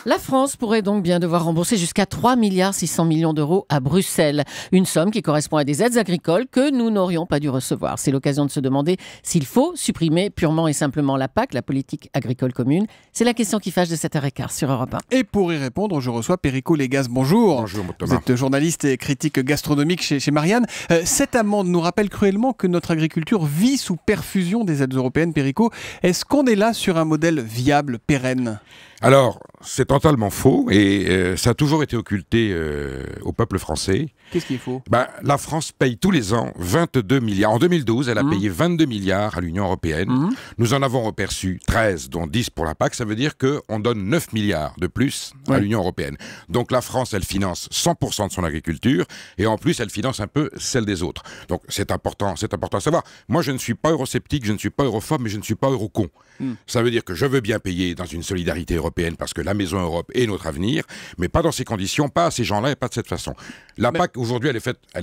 La France pourrait donc bien devoir rembourser jusqu'à 3,6 milliards d'euros à Bruxelles. Une somme qui correspond à des aides agricoles que nous n'aurions pas dû recevoir. C'est l'occasion de se demander s'il faut supprimer purement et simplement la PAC, la politique agricole commune. C'est la question qui fâche de 7h15 sur Europe 1. Et pour y répondre, je reçois Perico Légas. Bonjour. Bonjour Thomas. Vous êtes journaliste et critique gastronomique chez Marianne. Cette amende nous rappelle cruellement que notre agriculture vit sous perfusion des aides européennes. Perico, est-ce qu'on est là sur un modèle viable, pérenne ? Alors, c'est totalement faux et ça a toujours été occulté au peuple français. Qu'est-ce qui est faux ? La France paye tous les ans 22 milliards. En 2012, elle a payé 22 milliards à l'Union européenne. Nous en avons reperçu 13, dont 10 pour la PAC. Ça veut dire qu'on donne 9 milliards de plus à l'Union européenne. Donc la France, elle finance 100% de son agriculture et en plus, elle finance un peu celle des autres. Donc c'est important à savoir. Moi, je ne suis pas eurosceptique, je ne suis pas europhobe, mais je ne suis pas eurocon. Ça veut dire que je veux bien payer dans une solidarité européenne parce que la Maison Europe est notre avenir, mais pas dans ces conditions, pas à ces gens-là et pas de cette façon. La PAC, aujourd'hui, elle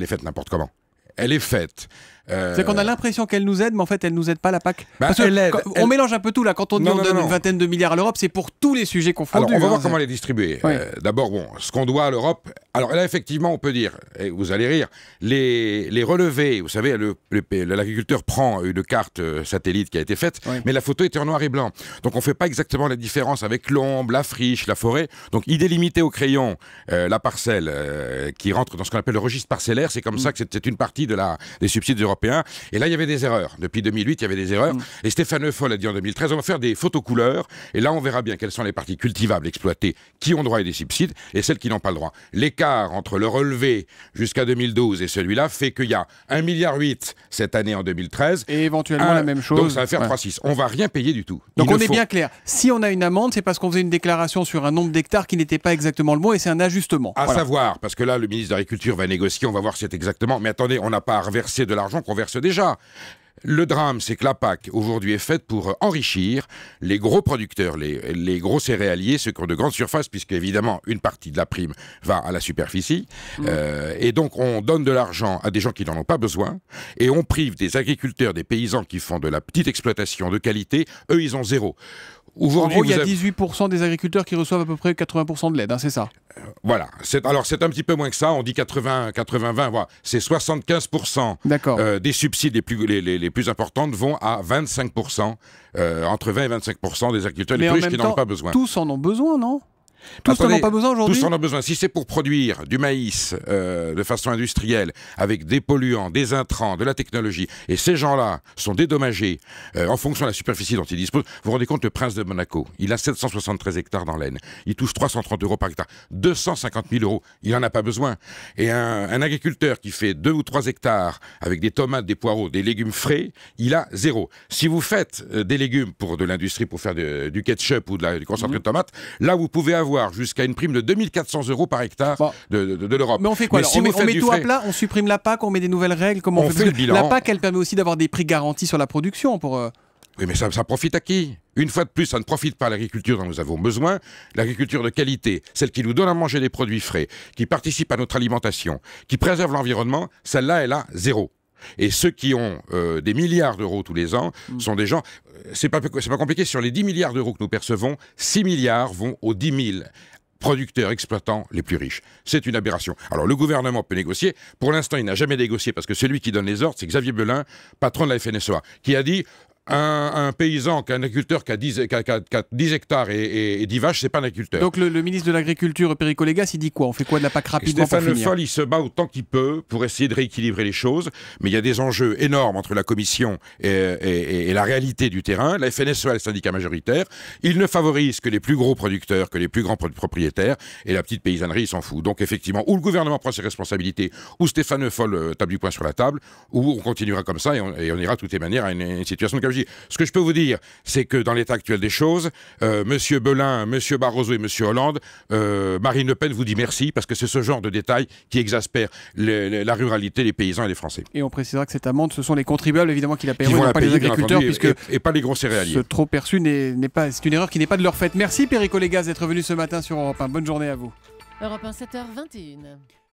est faite n'importe comment. Elle est faite. C'est qu'on a l'impression qu'elle nous aide, mais en fait, elle nous aide pas, la PAC. Parce que on mélange un peu tout là. Quand on dit on donne une vingtaine de milliards à l'Europe, c'est pour tous les sujets confondus. Alors, on va voir comment les distribuer. D'abord, ce qu'on doit à l'Europe. Alors là, effectivement, on peut dire, et vous allez rire, les relevés. Vous savez, l'agriculteur prend une carte satellite qui a été faite, mais la photo était en noir et blanc. Donc, on fait pas exactement la différence avec l'ombre, la friche, la forêt. Donc, il délimiter au crayon la parcelle qui rentre dans ce qu'on appelle le registre parcellaire. C'est comme ça que c'est une partie des subsides européens. Et là, il y avait des erreurs. Depuis 2008, il y avait des erreurs. Et Stéphane Le Foll a dit en 2013, on va faire des photos couleurs. Et là, on verra bien quelles sont les parties cultivables, exploitées, qui ont droit à des subsides et celles qui n'ont pas le droit. L'écart entre le relevé jusqu'à 2012 et celui-là fait qu'il y a 1,8 milliard cette année en 2013. Et éventuellement la même chose. Donc ça va faire 3,6. On va rien payer du tout. Donc on est bien clair. Si on a une amende, c'est parce qu'on faisait une déclaration sur un nombre d'hectares qui n'était pas exactement le bon et c'est un ajustement. À savoir, parce que là, le ministre de l'Agriculture va négocier, on va voir si c'est exactement. Mais attendez, on n'a pas à reverser de l'argent qu'on verse déjà. Le drame, c'est que la PAC, aujourd'hui, est faite pour enrichir les gros producteurs, les gros céréaliers, ceux qui ont de grandes surfaces, puisque, évidemment, une partie de la prime va à la superficie. Et donc, on donne de l'argent à des gens qui n'en ont pas besoin, et on prive des agriculteurs, des paysans qui font de la petite exploitation de qualité. Eux, ils ont zéro. Aujourd'hui, il y a 18% des agriculteurs qui reçoivent à peu près 80% de l'aide, c'est ça. Voilà. Alors, c'est un petit peu moins que ça. On dit 80-20. Voilà. C'est 75% des subsides les plus importantes vont à 25%, entre 20 et 25% des agriculteurs les plus riches qui n'en ont pas besoin. Tous en ont besoin, non ? Tous n'en ont pas besoin aujourd'hui ? Tous en ont besoin. Si c'est pour produire du maïs de façon industrielle, avec des polluants, des intrants, de la technologie, et ces gens-là sont dédommagés en fonction de la superficie dont ils disposent. Vous vous rendez compte, le prince de Monaco, il a 773 hectares dans l'Aisne. Il touche 330 euros par hectare. 250 000 euros. Il n'en a pas besoin. Et un agriculteur qui fait 2 ou 3 hectares avec des tomates, des poireaux, des légumes frais, il a zéro. Si vous faites des légumes pour de l'industrie, pour faire du ketchup ou du concentré de tomates, là, vous pouvez avoir jusqu'à une prime de 2400 euros par hectare de l'Europe. Mais on fait quoi alors? On met tout à plat, on supprime la PAC, on met des nouvelles règles, comment on fait le bilan. La PAC, elle permet aussi d'avoir des prix garantis sur la production pour... Oui, mais ça profite à qui? Une fois de plus, ça ne profite pas à l'agriculture dont nous avons besoin. L'agriculture de qualité, celle qui nous donne à manger des produits frais, qui participe à notre alimentation, qui préserve l'environnement, celle-là, elle a zéro. Et ceux qui ont des milliards d'euros tous les ans sont des gens... C'est pas compliqué, sur les 10 milliards d'euros que nous percevons, 6 milliards vont aux 10 000 producteurs exploitants les plus riches. C'est une aberration. Alors le gouvernement peut négocier. Pour l'instant, il n'a jamais négocié parce que celui qui donne les ordres, c'est Xavier Belin, patron de la FNSEA, qui a dit... Un paysan, un agriculteur qui a 10 hectares et 10 vaches, c'est pas un agriculteur. Donc le ministre de l'Agriculture, Perico Légas, il dit quoi? On fait quoi de la PAC rapidement? Stéphane Le Foll, il se bat autant qu'il peut pour essayer de rééquilibrer les choses, mais il y a des enjeux énormes entre la Commission et la réalité du terrain. La FNSEA, le syndicat majoritaire, il ne favorise que les plus gros producteurs, que les plus grands propriétaires, et la petite paysannerie, il s'en fout. Donc effectivement, ou le gouvernement prend ses responsabilités, ou Stéphane Le Foll tape du poing sur la table, ou on continuera comme ça et on ira de toutes les manières à une situation de ce que je peux vous dire, c'est que dans l'état actuel des choses, Monsieur Belin, Monsieur Barroso et Monsieur Hollande, Marine Le Pen vous dit merci parce que c'est ce genre de détails qui exaspère la ruralité, les paysans et les Français. Et on précisera que cette amende, ce sont les contribuables évidemment qui la paieront, non pas les agriculteurs, puisque et pas les gros céréaliers. Ce trop perçu c'est une erreur qui n'est pas de leur fait. Merci Perico Légas d'être venu ce matin sur Europe 1. Bonne journée à vous. Europe 1, 7h21.